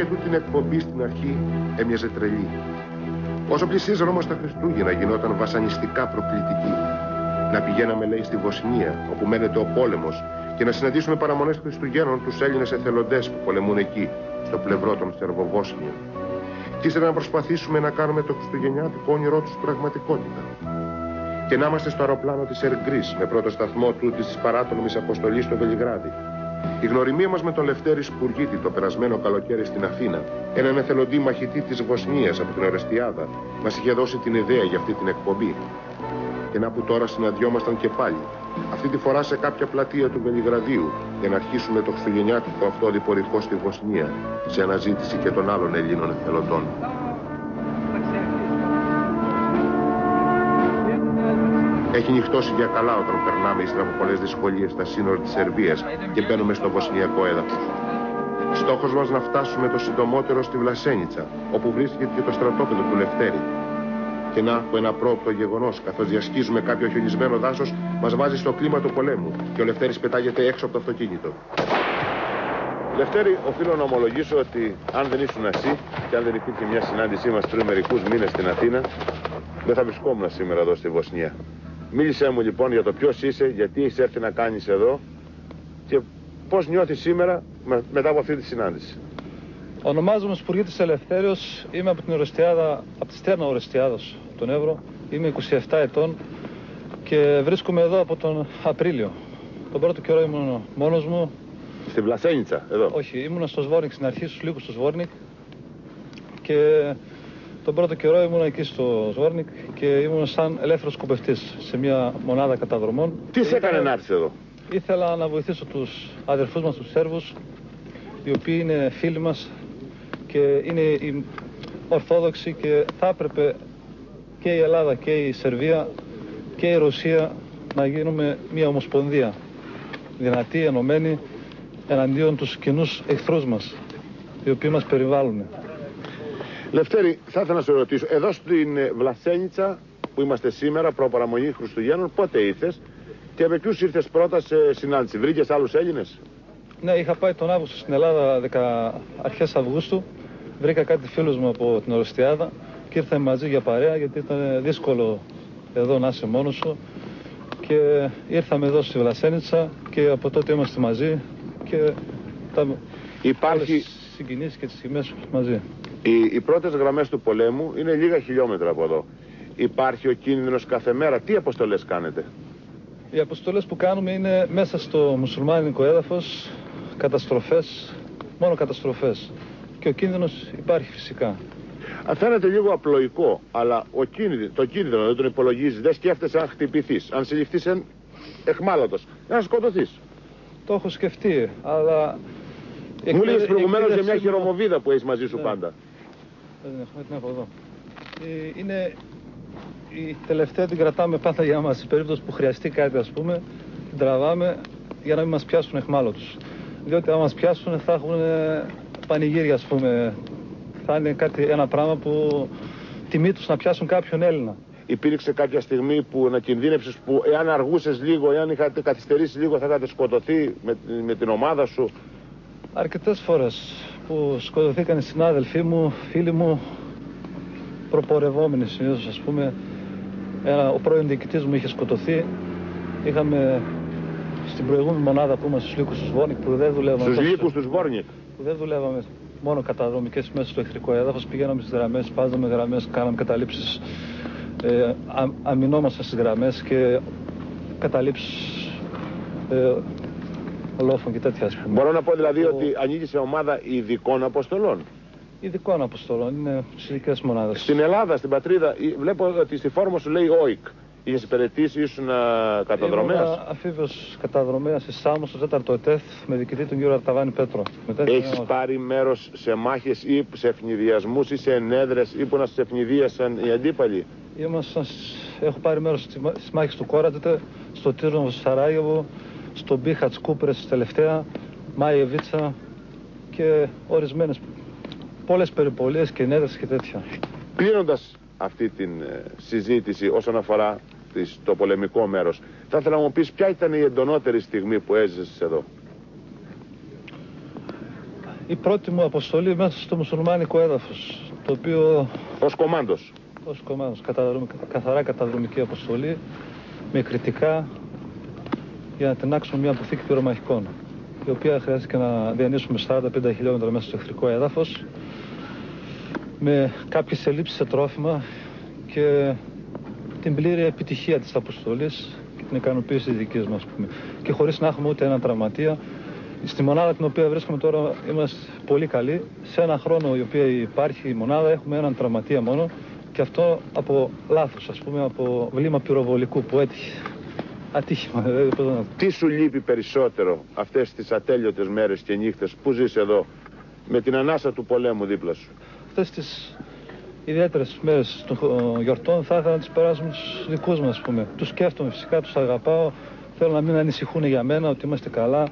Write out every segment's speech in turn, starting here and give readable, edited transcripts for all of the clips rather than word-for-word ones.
για τούτη την εκπομπή στην αρχή έμοιαζε τρελή. Όσο πλησίαζαν όμως τα Χριστούγεννα γινόταν βασανιστικά προκλητική. Να πηγαίναμε, λέει, στη Βοσνία, όπου μένεται ο πόλεμος, και να συναντήσουμε παραμονές Χριστουγέννων τους Έλληνες εθελοντές που πολεμούν εκεί, στο πλευρό των Σερβοβόσνιων. Και ύστερα να προσπαθήσουμε να κάνουμε το χριστουγεννιάτικο όνειρό τους πραγματικότητα. Και να είμαστε στο αεροπλάνο της Εργκρής, με πρώτο σταθμό τούτης της παράτολμης αποστολής στο Βελιγράδι. Η γνωριμία μας με τον Λευτέρη Σπουργίτη το περασμένο καλοκαίρι στην Αθήνα, έναν εθελοντή μαχητή της Βοσνίας από την Ορεστιάδα, μας είχε δώσει την ιδέα για αυτή την εκπομπή. Και να που τώρα συναντιόμασταν και πάλι, αυτή τη φορά σε κάποια πλατεία του Βελιγραδίου, για να αρχίσουμε το χριστουγεννιάτικο αυτό διπορικό στη Βοσνία, σε αναζήτηση και των άλλων Ελλήνων εθελοντών. Έχει νυχτώσει για καλά όταν περνάμε ύστερα από πολλές δυσκολίες στα σύνορα της Σερβίας και μπαίνουμε στο βοσνιακό έδαφος. Στόχος μας να φτάσουμε το συντομότερο στη Βλασένιτσα, όπου βρίσκεται και το στρατόπεδο του Λευτέρη. Και να από ένα πρόοπτο γεγονός, καθώς διασχίζουμε κάποιο χιονισμένο δάσος, μας βάζει στο κλίμα του πολέμου και ο Λευτέρης πετάγεται έξω από το αυτοκίνητο. Λευτέρη, οφείλω να ομολογήσω ότι αν δεν ήσουν εσύ και αν δεν υπήρχε μια συνάντησή μας πριν μερικούς μήνες στην Αθήνα, δεν θα βρισκόμουν σήμερα εδώ στη Βοσνία. Μίλησέ μου λοιπόν για το ποιος είσαι, γιατί έχεις έρθει να κάνεις εδώ και πώς νιώθεις σήμερα μετά από αυτή τη συνάντηση. Ονομάζομαι Σπουργίτης Ελευθέριος, είμαι από την Ορεστιάδα, από τη Στέρνα Ορεστιάδος, τον Εύρο. Είμαι 27 ετών και βρίσκομαι εδώ από τον Απρίλιο. Τον πρώτο καιρό ήμουν μόνος μου. Στη Βλασένιτσα, εδώ? Όχι, ήμουν στο Σβόρνικ στην αρχή, στους λύκους του Σβόρνικ. Και τον πρώτο καιρό ήμουν εκεί στο Σβόρνικ και ήμουν σαν ελεύθερος σκοπευτής σε μια μονάδα καταδρομών. Τι σε έκανε να έρθεις εδώ? Ήθελα να βοηθήσω τους αδερφούς μας, τους Σέρβους, οι οποίοι είναι φίλοι μας και είναι οι Ορθόδοξοι και θα έπρεπε και η Ελλάδα και η Σερβία και η Ρωσία να γίνουμε μια ομοσπονδία δυνατή, ενωμένη εναντίον τους κοινούς εχθρούς μας, οι οποίοι μας περιβάλλουν. Λευτέρη, θα ήθελα να σε ρωτήσω, εδώ στην Βλασένιτσα που είμαστε σήμερα, προπαραμονή Χριστουγέννων, πότε ήρθες και με ποιους ήρθες πρώτα σε συνάντηση? Βρήκες άλλους Έλληνες? Ναι, είχα πάει τον Αύγουστο στην Ελλάδα, αρχές Αυγούστου. Βρήκα κάτι φίλους μου από την Ορεστιάδα και ήρθαμε μαζί για παρέα, γιατί ήταν δύσκολο εδώ να είσαι μόνος σου. Και ήρθαμε εδώ στη Βλασένιτσα και από τότε είμαστε μαζί και υπάρχει συγκινήσεις και τις στιγμές μαζί. Οι πρώτες γραμμές του πολέμου είναι λίγα χιλιόμετρα από εδώ. Υπάρχει ο κίνδυνος κάθε μέρα? Τι αποστολές κάνετε? Οι αποστολές που κάνουμε είναι μέσα στο μουσουλμάνικο έδαφος, καταστροφές, μόνο καταστροφές. Και ο κίνδυνος υπάρχει φυσικά. Φαίνεται λίγο απλοϊκό, αλλά το κίνδυνο δεν τον υπολογίζεις, δεν σκέφτεσαι αν χτυπηθείς, αν συλληφθείς εχμάλωτος, να σκοτωθείς. Το έχω σκεφτεί, αλλά... Μου λέγες προηγουμένως για μια χειρομοβίδα που έχεις μαζί σου πάντα. Δεν έχω εδώ. Είναι... Η τελευταία την κρατάμε πάντα για μας, σε περίπτωση που χρειαστεί κάτι, ας πούμε, την τραβάμε για να μην μας πιάσουν εχμάλωτους. Διότι αν μας πιάσουν θα έχουν πανηγύρια, ας πούμε. Θα είναι ένα πράγμα που τιμή τους να πιάσουν κάποιον Έλληνα. Υπήρξε κάποια στιγμή που να κινδύνεψες, που εάν αργούσες λίγο, εάν είχατε καθυστερήσει λίγο, θα είχατε σκοτωθεί με την ομάδα σου? Αρκετές φορές που σκοτωθήκαν οι συνάδελφοί μου, φίλοι μου, προπορευόμενοι συνήθως, ας πούμε. Ο πρώην διοικητής μου είχε σκοτωθεί. Είχαμε στην προηγούμενη μονάδα που είμαστε στους λύκους του Σβόρνικ, που δεν δουλεύαμε. Στους λύκους του Σβόρνικ? Που δεν δουλεύαμε μόνο καταδρομικές μέσα στο εχθρικό έδαφος. Πηγαίναμε στις γραμμές, σπάζαμε γραμμές, κάναμε καταλήψεις. Αμυνόμασταν στις γραμμές και καταλήψεις ολόφων και τέτοια, ας πούμε. Μπορώ να πω δηλαδή ότι ανήκει σε ομάδα ειδικών αποστολών? Ειδικών αποστολών, είναι στις ειδικές μονάδες. Στην Ελλάδα, στην πατρίδα, βλέπω ότι στη φόρμα σου λέει ΟΙΚ. Είχες υπηρετήσει, ήσουν καταδρομέας? Ήμουν αφίβιος καταδρομέας στη Σάμο, στο 4ο ΕΤΕΘ, με διοικητή τον κύριο Αρταβάνη Πέτρο. Έχεις πάρει μέρος σε μάχες ή σε ευνηδιασμούς ή σε ενέδρες ή που να σας ευνηδίασαν οι αντίπαλοι? Έχω πάρει μέρος στις μάχες του Κόρατζετε, στο Τύρνοβο, στο Σαράγεβο, στο Μπίχατς Κούπρες τελευταία, Μάιεβίτσα και ορισμένες πολλές περιπολίες και ενέδρες και τέτοια. Κλείνοντας αυτή την συζήτηση όσον αφορά το πολεμικό μέρος, θα ήθελα να μου πεις ποια ήταν η εντονότερη στιγμή που έζησες εδώ? η πρώτη μου αποστολή μέσα στο μουσουλμάνικο έδαφος, το οποίο... Ως κομμάντος. Ως κομμάντος, καθαρά καταδρομική αποστολή, με κριτικά, για να τεινάξουμε μια αποθήκη πυρομαχικών, η οποία χρειάστηκε να διανύσουμε 45 χιλιόμετρα μέσα στο εχθρικό έδαφος, με κάποιες ελλείψεις σε τρόφιμα και την πλήρη επιτυχία της αποστολής και την ικανοποίηση της δικής μας, και χωρίς να έχουμε ούτε έναν τραυματία. Στη μονάδα την οποία βρίσκομαι τώρα είμαστε πολύ καλοί. Σε ένα χρόνο η οποία υπάρχει η μονάδα έχουμε έναν τραυματία μόνο, και αυτό από λάθος, ας πούμε, από βλήμα πυροβολικού που έτυχε. Ατύχημα. Τι σου λείπει περισσότερο αυτές τις ατέλειωτες μέρες και νύχτες που ζεις εδώ, με την ανάσα του πολέμου δίπλα σου? Αυτές τις ιδιαίτερες μέρες των γιορτών θα ήθελα να τις περάσουμε τους δικούς μας, ας πούμε. Τους σκέφτομαι φυσικά, τους αγαπάω. Θέλω να μην ανησυχούν για μένα, ότι είμαστε καλά.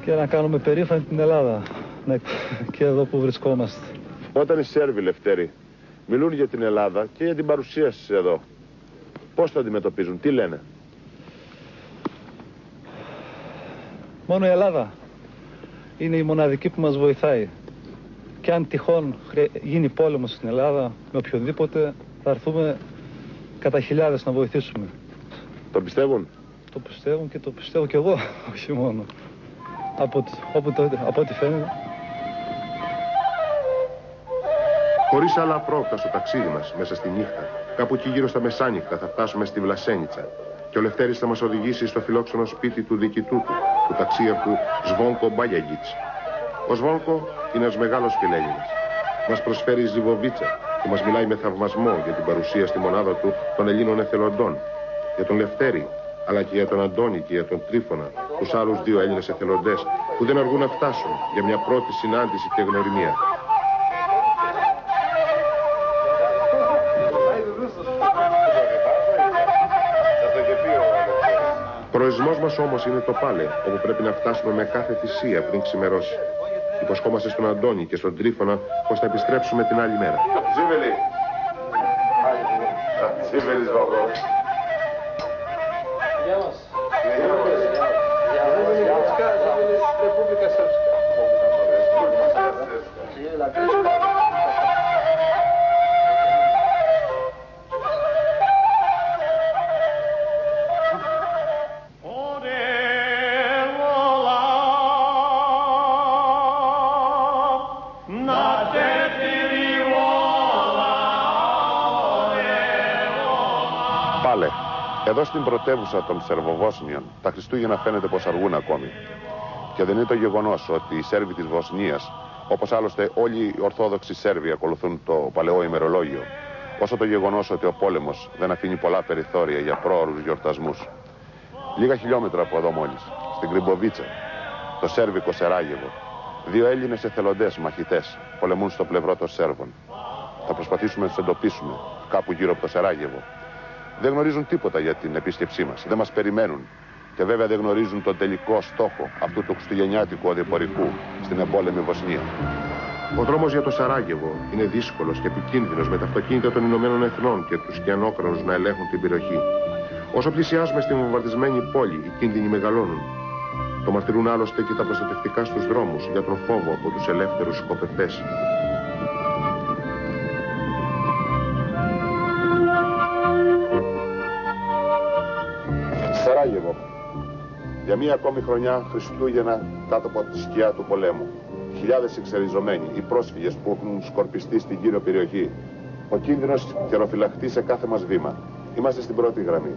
Και να κάνουμε περήφανη την Ελλάδα, και εδώ που βρισκόμαστε. Όταν οι Σέρβοι, Λευτέρη, μιλούν για την Ελλάδα και για την παρουσία σας εδώ, πώς το αντιμετωπίζουν, τι λένε? Μόνο η Ελλάδα είναι η μοναδική που μας βοηθάει. Και αν τυχόν γίνει πόλεμος στην Ελλάδα με οποιονδήποτε, θα έρθουμε κατά χιλιάδες να βοηθήσουμε. Το πιστεύουν? Το πιστεύουν και το πιστεύω κι εγώ, όχι μόνο. Από ό,τι φαίνεται. Χωρίς άλλα απρόοπτα στο ταξίδι μας, μέσα στη νύχτα, κάπου εκεί γύρω στα μεσάνυχτα θα φτάσουμε στη Βλασένιτσα, και ο Λευτέρης θα μας οδηγήσει στο φιλόξενο σπίτι του διοικητού του ταξίαρχου Σβόνκο Μπάγιαγιτς. Ο Σβόνκο είναι ένας μεγάλος φιλέλληνας. Μας προσφέρει ζιβοβίτσα και μας μιλάει με θαυμασμό για την παρουσία στη μονάδα του των Ελλήνων εθελοντών, για τον Λευτέρη, αλλά και για τον Αντώνη και για τον Τρίφωνα, τους άλλους δύο Έλληνες εθελοντές που δεν αργούν να φτάσουν για μια πρώτη συνάντηση και γνωριμία. Προορισμός μας όμως είναι το Πάλε, όπου πρέπει να φτάσουμε με κάθε θυσία πριν ξημερώσει. Υποσχόμαστε στον Αντώνη και στον Τρίφωνα πως θα επιστρέψουμε την άλλη μέρα. Εδώ στην πρωτεύουσα των Σερβοβόσνιων, τα Χριστούγεννα φαίνεται πως αργούν ακόμη. Και δεν είναι το γεγονός ότι οι Σέρβοι της Βοσνίας, όπως άλλωστε όλοι οι Ορθόδοξοι Σέρβοι ακολουθούν το παλαιό ημερολόγιο, όσο το γεγονός ότι ο πόλεμος δεν αφήνει πολλά περιθώρια για πρόωρους γιορτασμούς. Λίγα χιλιόμετρα από εδώ μόλις, στην Κρυμποβίτσα, το Σέρβικο Σεράγεβο, δύο Έλληνες εθελοντές μαχητές πολεμούν στο πλευρό των Σέρβων. Θα προσπαθήσουμε να τους εντοπίσουμε κάπου γύρω από το Σεράγεβο. Δεν γνωρίζουν τίποτα για την επίσκεψή μας, δεν μας περιμένουν, και βέβαια δεν γνωρίζουν τον τελικό στόχο αυτού του χριστουγεννιάτικου οδηπορικού στην εμπόλεμη Βοσνία. Ο δρόμος για το Σαράγεβο είναι δύσκολος και επικίνδυνος, με τα αυτοκίνητα των Ηνωμένων Εθνών και τους κιανόκρανους να ελέγχουν την περιοχή. Όσο πλησιάζουμε στην βομβαρδισμένη πόλη, οι κίνδυνοι μεγαλώνουν. Το μαρτυρούν άλλωστε και τα προστατευτικά στους δρόμους για τον φόβο από τους ελεύθερους σκοπευτές. Σαράγεβο. Για μία ακόμη χρονιά Χριστούγεννα κάτω από τη σκιά του πολέμου. Χιλιάδες εξεριζωμένοι, οι πρόσφυγες που έχουν σκορπιστεί στην γύρω περιοχή. Ο κίνδυνος χειροφυλαχτεί σε κάθε μας βήμα. Είμαστε στην πρώτη γραμμή.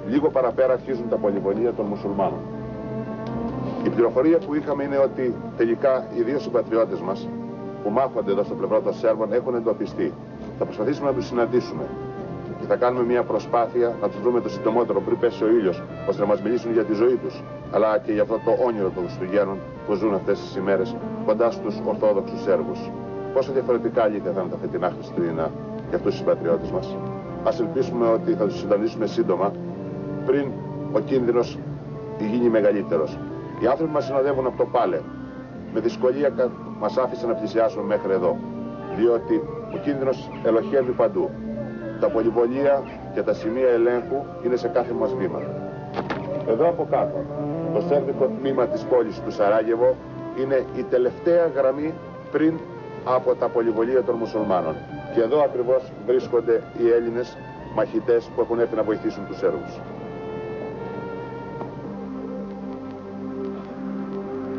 Λίγο παραπέρα αρχίζουν τα πολυβολία των μουσουλμάνων. Η πληροφορία που είχαμε είναι ότι τελικά οι δύο συμπατριώτες μας που μάχονται εδώ στο πλευρό των Σέρβων έχουν εντοπιστεί. Θα προσπαθήσουμε να τους συναντήσουμε. Και θα κάνουμε μια προσπάθεια να τους βρούμε το συντομότερο πριν πέσει ο ήλιος, ώστε να μας μιλήσουν για τη ζωή τους, αλλά και για αυτό το όνειρο των Χριστουγέννων που ζουν αυτές τις ημέρες κοντά στους Ορθόδοξους Σέρβους. Πόσο διαφορετικά αλήθεια θα είναι τα φετινά Χριστούγεννα για αυτούς τους συμπατριώτες μας. Ας ελπίσουμε ότι θα τους συντονίσουμε σύντομα, πριν ο κίνδυνος γίνει μεγαλύτερος. Οι άνθρωποι μας συνοδεύουν από το Πάλε. Με δυσκολία μας άφησαν να πλησιάσουμε μέχρι εδώ, διότι ο κίνδυνος ελοχεύει παντού. Τα πολυβολία και τα σημεία ελέγχου είναι σε κάθε μας βήμα. Εδώ από κάτω, το σέρβικο τμήμα της πόλης του Σαράγεβο είναι η τελευταία γραμμή πριν από τα πολυβολία των μουσουλμάνων. Και εδώ ακριβώς βρίσκονται οι Έλληνες μαχητές που έχουν έρθει να βοηθήσουν τους Σέρβους.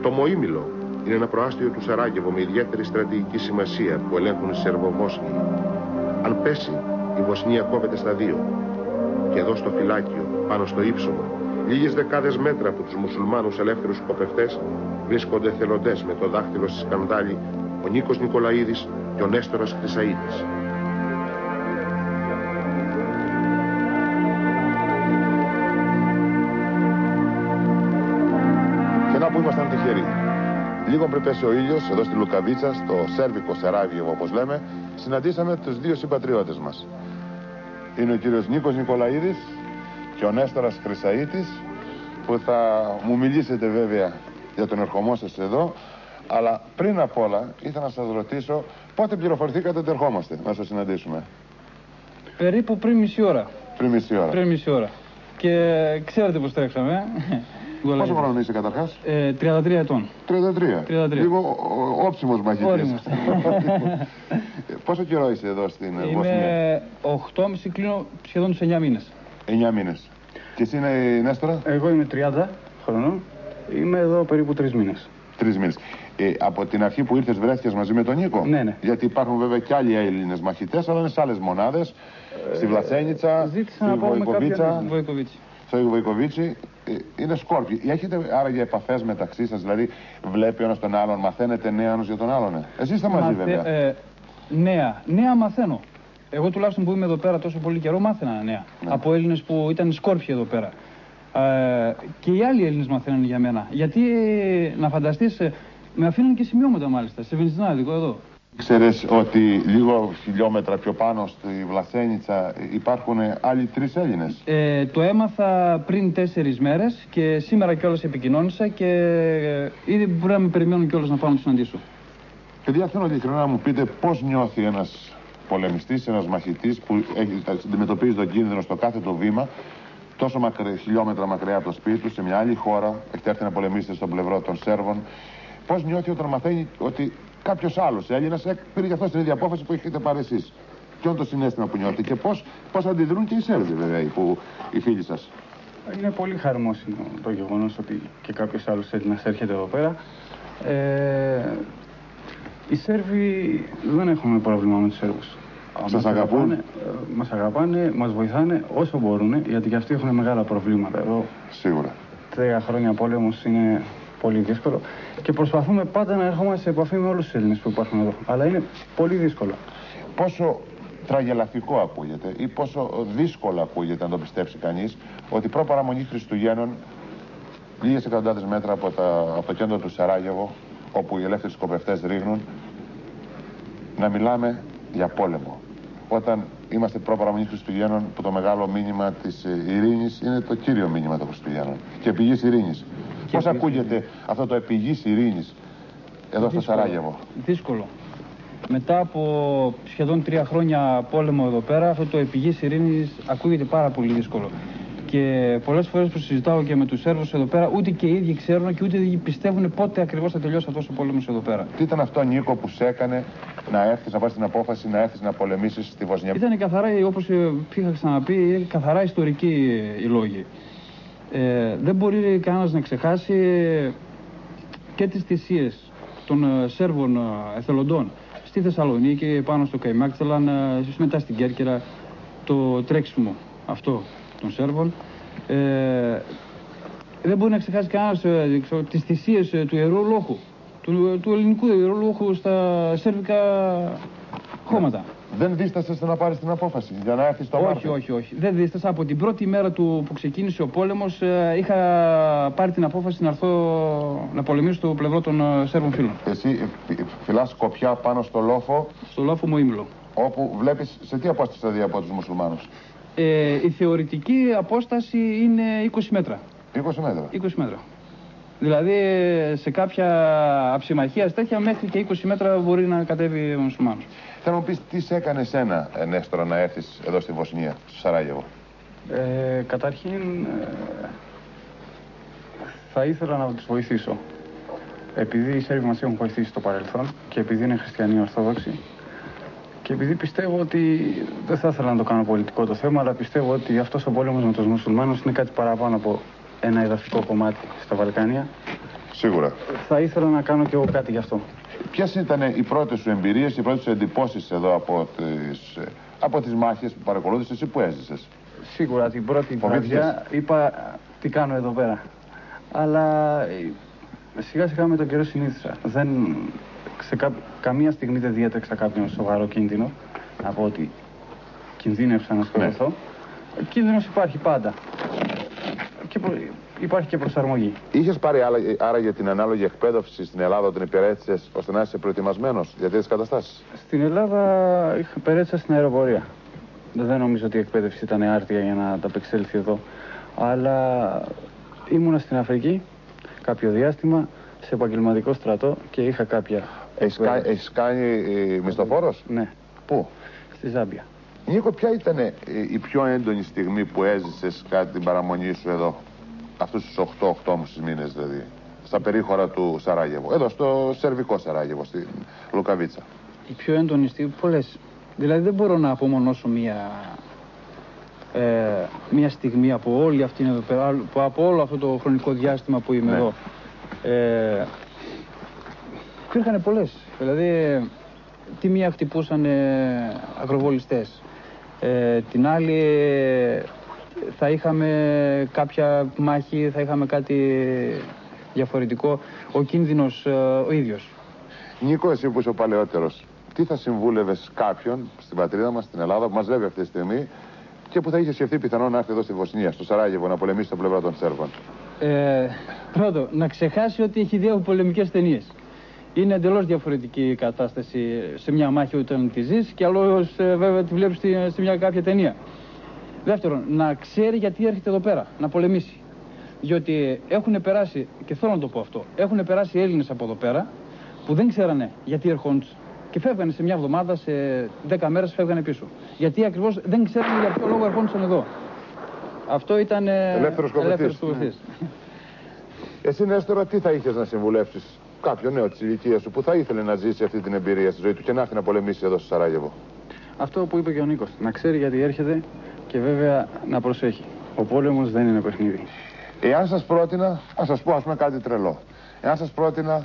Το Μοήμιλο είναι ένα προάστιο του Σαράγεβο με ιδιαίτερη στρατηγική σημασία που ελέγχουν οι Σερβοβόσνοι. Αν πέσει, η Βοσνία κόβεται στα δύο. Και εδώ στο φυλάκιο, πάνω στο ύψωμα, λίγες δεκάδες μέτρα από τους μουσουλμάνους ελεύθερους σκοπευτές, βρίσκονται θελοντές με το δάχτυλο στη σκανδάλη ο Νίκος Νικολαίδης και ο Νέστορας Χρυσαΐτης. Και να που ήμασταν τυχεροί. Λίγο πριν πέσει ο ήλιος, εδώ στη Λουκαβίτσα, στο Σέρβικο Σαράγεβο όπως λέμε, συναντήσαμε τους δύο συμπατριώτες μας. Είναι ο κύριος Νίκος Νικολαίδης και ο Νέστορας Χρυσαΐτης, που θα μου μιλήσετε βέβαια για τον ερχομό σας εδώ, αλλά πριν απ' όλα ήθελα να σας ρωτήσω πότε πληροφορηθήκατε ότι ερχόμαστε να σας συναντήσουμε. Περίπου πριν μισή ώρα. Πριν μισή ώρα. Και ξέρετε πως τρέξαμε. Πόσο χρόνο είσαι καταρχάς? 33 ετών. 33. Λίγο όψιμος μαχητής. Πόσο καιρό είσαι εδώ στην Βοσνία? Είμαι 8,5, κλείνω σχεδόν τους 9 μήνες. 9 μήνες. Και εσύ είναι Νέστορα? Εγώ είμαι 30 χρονών. Είμαι εδώ περίπου 3 μήνες. 3 μήνες. Από την αρχή που ήρθες βρέθηκες μαζί με τον Νίκο? Ναι. Γιατί υπάρχουν βέβαια και άλλοι Έλληνες μαχητές, αλλά είναι σε άλλες μονάδες. Στη Βλασένιτσα, στη Βοϊκοβίτσα. Στο Βοϊκοβίτσι. Είναι σκόρπιοι. Έχετε άραγε επαφές μεταξύ σας, δηλαδή βλέπει ο ένας τον άλλον, μαθαίνετε νέα ένας για τον άλλον? Εσείς είστε μαζί βέβαια. Νέα μαθαίνω. Εγώ τουλάχιστον που είμαι εδώ πέρα τόσο πολύ καιρό μάθαινα νέα. Ναι. Από Έλληνες που ήταν σκόρπιοι εδώ πέρα. Και οι άλλοι Έλληνες μαθαίνουν για μένα. Γιατί να φανταστείς, με αφήνουν και σημειώματα μάλιστα, σε Βενιζινάδικο εδώ. Ξέρεις ότι λίγο χιλιόμετρα πιο πάνω στη Βλασένιτσα υπάρχουν άλλοι 3 Έλληνες? Το έμαθα πριν 4 μέρες και σήμερα κιόλας επικοινώνησα και ήδη μπορεί να με περιμένουν κιόλας να πάω να τους συναντήσω. Παιδιά, θέλω ειλικρινά να μου πείτε πώς νιώθει ένας πολεμιστής, ένας μαχητής που αντιμετωπίζει τον κίνδυνο στο κάθε το βήμα, τόσο χιλιόμετρα μακριά από το σπίτι του, σε μια άλλη χώρα, έχετε έρθει να πολεμήσετε στον πλευρό των Σέρβων. Πώς νιώθει όταν μαθαίνει ότι κάποιος άλλος Έλληνας πήρε για αυτό την ίδια απόφαση που έχετε πάρει εσείς? Ποιο είναι το συναίσθημα που νιώθει και πώς αντιδρούν και οι Σέρβοι βέβαια, οι φίλοι σας? Είναι πολύ χαρμόσυνο το γεγονός ότι και κάποιος άλλος Έλληνας έρχεται εδώ πέρα. Οι Σέρβοι δεν έχουμε πρόβλημα με τους Σέρβους. Σας αγαπούν? Μας αγαπάνε, μας βοηθάνε όσο μπορούν, γιατί και αυτοί έχουν μεγάλα προβλήματα εδώ. Σίγουρα. 3 χρόνια πόλεμος είναι πολύ δύσκολο και προσπαθούμε πάντα να ερχόμαστε σε επαφή με όλους τους Έλληνες που υπάρχουν εδώ. Αλλά είναι πολύ δύσκολο. Πόσο τραγελαφικό ακούγεται ή πόσο δύσκολο ακούγεται να το πιστέψει κανείς ότι προπαραμονή Χριστουγέννων, λίγες εκατοντάδες μέτρα από το κέντρο του Σαράγεβο, όπου οι ελεύθεροι σκοπευτές ρίχνουν, να μιλάμε για πόλεμο. Όταν είμαστε προπαραμονή Χριστουγέννων, που το μεγάλο μήνυμα της ειρήνης είναι το κύριο μήνυμα των Χριστουγέννων και επιγής ειρήνης. Πώς ακούγεται αυτό το επιγής ειρήνης εδώ στο Σαράγεβο? Δύσκολο. Μετά από σχεδόν 3 χρόνια πόλεμο εδώ πέρα, αυτό το επιγής ειρήνης ακούγεται πάρα πολύ δύσκολο. Και πολλές φορές που συζητάω και με τους Σέρβους εδώ πέρα, ούτε και οι ίδιοι ξέρουν και ούτε οι ίδιοι πιστεύουν πότε ακριβώς θα τελειώσει αυτός ο πόλεμος εδώ πέρα. Τι ήταν αυτό, Νίκο, που σε έκανε να έρθεις, να πάρεις την απόφαση να έρθεις να πολεμήσεις στη Βοσνία? Ήταν καθαρά, όπως είχα ξαναπεί, καθαρά ιστορικοί οι λόγοι. Δεν μπορεί κανένας να ξεχάσει και τις θυσίες των Σέρβων εθελοντών στη Θεσσαλονίκη, πάνω στο Καϊμάκτελαν, μετά στην Κέρκυρα, το τρέξιμο αυτό των Σέρβων. Δεν μπορεί να ξεχάσει κανένας τις θυσίες του Ιερού Λόχου, του ελληνικού Ιερού Λόχου στα σέρβικα χώματα. Δεν δίστασες να πάρεις την απόφαση για να έρθεις στο Μάρτιο? Όχι. Δεν δίστασα. Από την πρώτη μέρα που ξεκίνησε ο πόλεμος είχα πάρει την απόφαση να έρθω να πολεμήσω στο πλευρό των Σέρβων φίλων. Εσύ φυλάς σκοπιά πάνω στο λόφο? Στο λόφο Μοήμιλο. Όπου βλέπεις σε τι απόσταση θα δει από τους μουσουλμάνους? Η θεωρητική απόσταση είναι 20 μέτρα. 20 μέτρα. 20 μέτρα. Δηλαδή σε κάποια αψημαχία τέτοια μέχρι και 20 μέτρα μπορεί να κατέβει ο μουσουλμάνος. Θέλω να μου πεις τι σε έκανε εσένα, Νέστορα, να έρθεις εδώ στη Βοσνία, στο Σαράγεβο? Καταρχήν θα ήθελα να τους βοηθήσω. επειδή οι Σέρβοι μας έχουν βοηθήσει στο παρελθόν και επειδή είναι χριστιανοί Ορθόδοξοι και επειδή πιστεύω ότι δεν θα ήθελα να το κάνω πολιτικό το θέμα, αλλά πιστεύω ότι αυτός ο πόλεμος με τους μουσουλμάνους είναι κάτι παραπάνω από ένα εδαφικό κομμάτι στα Βαλκάνια. Σίγουρα. Θα ήθελα να κάνω κι εγώ κάτι γι' αυτό. Ποιες ήταν οι πρώτες σου εμπειρίες, οι πρώτες σου εντυπώσεις εδώ από τις μάχες που παρακολούθησες ή που έζησες? Σίγουρα την πρώτη βραδιά είπα τι κάνω εδώ πέρα. Αλλά σιγά σιγά με τον καιρό συνήθισα. Καμία στιγμή δεν διέτρεξα κάποιον σοβαρό κίνδυνο. Να πω ότι κινδύνευσα να σκοτωθώ. Ναι. Κίνδυνος υπάρχει πάντα. Και υπάρχει και προσαρμογή. Είχες πάρει άραγε την ανάλογη εκπαίδευση στην Ελλάδα όταν υπηρέτησες ώστε να είσαι προετοιμασμένος για τέτοιες καταστάσεις? Στην Ελλάδα υπηρέτησα στην αεροπορία. Δεν νομίζω ότι η εκπαίδευση ήταν άρτια για να ανταπεξέλθει εδώ. Αλλά ήμουνα στην Αφρική κάποιο διάστημα σε επαγγελματικό στρατό και είχα κάποια. Έχεις κάνει μισθοφόρος? Ναι. Πού? Στη Ζάμπια. Νίκο, ποια ήταν η πιο έντονη στιγμή που έζησες κατά την παραμονή σου εδώ? Αυτούς τους 8 μήνες δηλαδή. Στα περίχωρα του Σαράγεβο. Εδώ στο σερβικό Σαράγεβο, στη Λουκαβίτσα. Η πιο έντονη στιγμή, πολλές. Δηλαδή δεν μπορώ να απομονώσω μία στιγμή από όλη αυτή εδώ πέρα, από όλο αυτό το χρονικό διάστημα που είμαι εδώ. Υπήρχαν πολλές. Δηλαδή τη μία χτυπούσαν αγροβολιστές. Την άλλη θα είχαμε κάποια μάχη, θα είχαμε κάτι διαφορετικό. Ο κίνδυνος ο ίδιος. Νίκο, εσύ που είσαι ο παλαιότερος, τι θα συμβούλευες κάποιον στην πατρίδα μας, στην Ελλάδα, που μας βλέπει αυτή τη στιγμή και που θα είχε σκεφτεί πιθανόν να έρθει εδώ στη Βοσνία, στο Σαράγεβο, να πολεμήσει στο πλευρά των Σέρβων? Πρώτο, να ξεχάσει ότι έχει δει από πολεμικές ταινίες. Είναι εντελώς διαφορετική η κατάσταση σε μια μάχη όταν τη ζεις και αλλιώς βέβαια τη βλέπεις σε μια κάποια ταινία. Δεύτερον, να ξέρει γιατί έρχεται εδώ πέρα, να πολεμήσει. Διότι έχουν περάσει, και θέλω να το πω αυτό, έχουν περάσει Έλληνες από εδώ πέρα που δεν ξέρανε γιατί ερχόντουσαν. Και φεύγανε σε μια εβδομάδα, σε 10 μέρες φεύγανε πίσω. Γιατί ακριβώς δεν ξέρανε για ποιο λόγο ερχόντουσαν εδώ. Αυτό ήταν ελεύθερος κοβευτής. Εσύ, Νέστορα, τι θα είχες να συμβουλεύσεις κάποιον νέο της ηλικίας σου που θα ήθελε να ζήσει αυτή την εμπειρία στη ζωή του και να έρθει να πολεμήσει εδώ στο Σαράγεβο? Αυτό που είπε και ο Νίκος, να ξέρει γιατί έρχεται και βέβαια να προσέχει. Ο πόλεμος δεν είναι παιχνίδι. Εάν σας πρότεινα, να σας πω ας πούμε κάτι τρελό. Εάν σας πρότεινα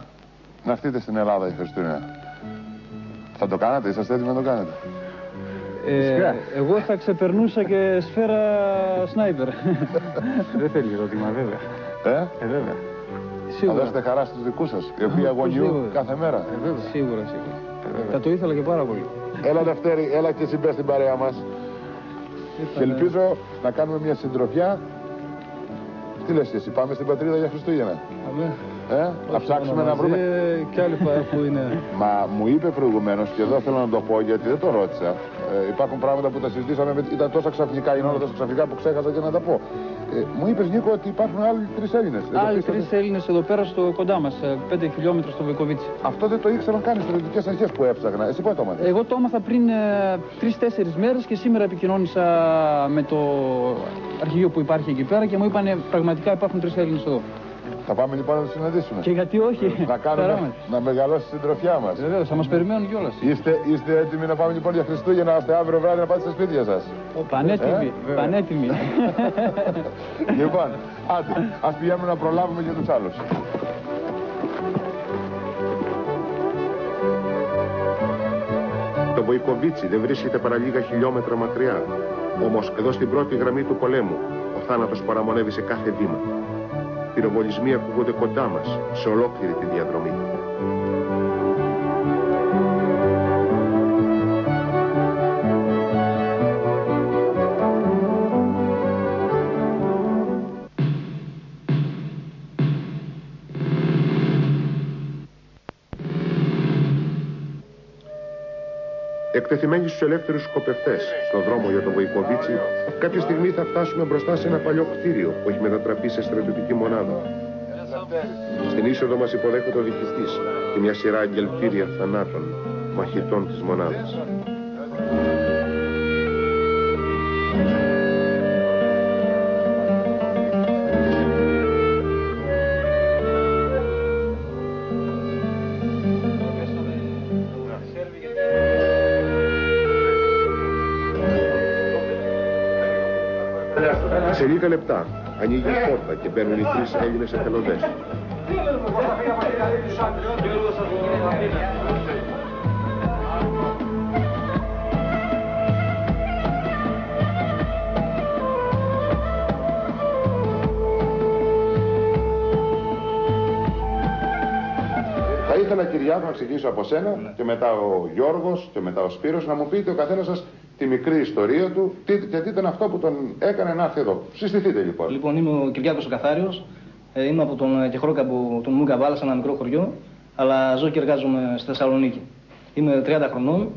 να έρθετε στην Ελλάδα για Χριστούγεννα, θα το κάνατε, είσαστε έτοιμοι να το κάνετε? Εγώ θα ξεπερνούσα και σφαίρα σνάιπερ. Δεν θέλει ερώτημα, βέβαια. Βέβαια. Θα δώσετε χαρά στους δικούς σας, οι οποίοι αγωνιούν κάθε μέρα? Σίγουρα. Θα το ήθελα και πάρα πολύ. Έλα Δευτέρη, έλα και εσύ μπες στην παρέα μας. Και ελπίζω να κάνουμε μια συντροφιά. Τι λες εσύ, πάμε στην πατρίδα για Χριστούγεννα? Θα ψάξουμε να βρούμε. Κι άλλη φορά που είναι. Μα μου είπε προηγουμένως, και εδώ θέλω να το πω γιατί δεν το ρώτησα. Υπάρχουν πράγματα που τα συζητήσαμε, ήταν τόσα ξαφνικά, είναι όλα τόσα ξαφνικά που ξέχασα και να τα πω. Μου είπες, Νίκο, ότι υπάρχουν άλλοι 3 Έλληνες. Άλλοι 3 Έλληνες εδώ πέρα κοντά μας, 5 χιλιόμετρα στο Βοικοβίτσι. Αυτό δεν το ήξεραν καν οι στρατιωτικές αρχές που έψαχνα. Εσύ πότε το μάθες? Εγώ το έμαθα πριν 3-4 μέρες και σήμερα επικοινώνησα με το αρχηγείο που υπάρχει εκεί πέρα και μου είπανε πραγματικά υπάρχουν 3 Έλληνες εδώ. Θα πάμε λοιπόν να τους συναντήσουμε. Και γιατί όχι. Να κάνουμε, να μεγαλώσει η συντροφιά μας. Βεβαίως, θα μας περιμένουν κιόλας. Είστε έτοιμοι να πάμε λοιπόν για Χριστούγεννα, ώστε αύριο βράδυ να πάτε στα σπίτια σας? Πανέτοιμοι. Λοιπόν, άντε, ας πηγαίνουμε να προλάβουμε για τους άλλους. Το Βοικοβίτσι δεν βρίσκεται παρά λίγα χιλιόμετρα μακριά. Όμως εδώ στην πρώτη γραμμή του πολέμου ο θάνατος παραμονεύει σε κάθε βήμα. Πυροβολισμοί ακούγονται κοντά μας σε ολόκληρη τη διαδρομή. Εκτεθειμένοι στους ελεύθερους σκοπευτές, στον δρόμο για το Βοικοβίτσι, κάποια στιγμή θα φτάσουμε μπροστά σε ένα παλιό κτίριο που έχει μετατραπεί σε στρατιωτική μονάδα. Στην είσοδο μας υποδέχεται ο διοικητής και μια σειρά αγγελτήρια θανάτων, μαχητών της μονάδας. Σε λίγα λεπτά ανοίγει η πόρτα και μπαίνουν οι 3 Έλληνες εθελοντές. Θα ήθελα, Κυριάκο, να ξεκινήσω από σένα και μετά ο Γιώργος και μετά ο Σπύρος, να μου πείτε ο καθένας σας τη μικρή ιστορία του και τι ήταν αυτό που τον έκανε να έρθει εδώ. Συστηθείτε λοιπόν. Λοιπόν, είμαι ο Κυριάκος ο Καθάριος. Είμαι από τον Κεχρόκαμπο, τον Μουκαβάλα, σε ένα μικρό χωριό, αλλά ζω και εργάζομαι στη Θεσσαλονίκη. Είμαι 30 χρονών,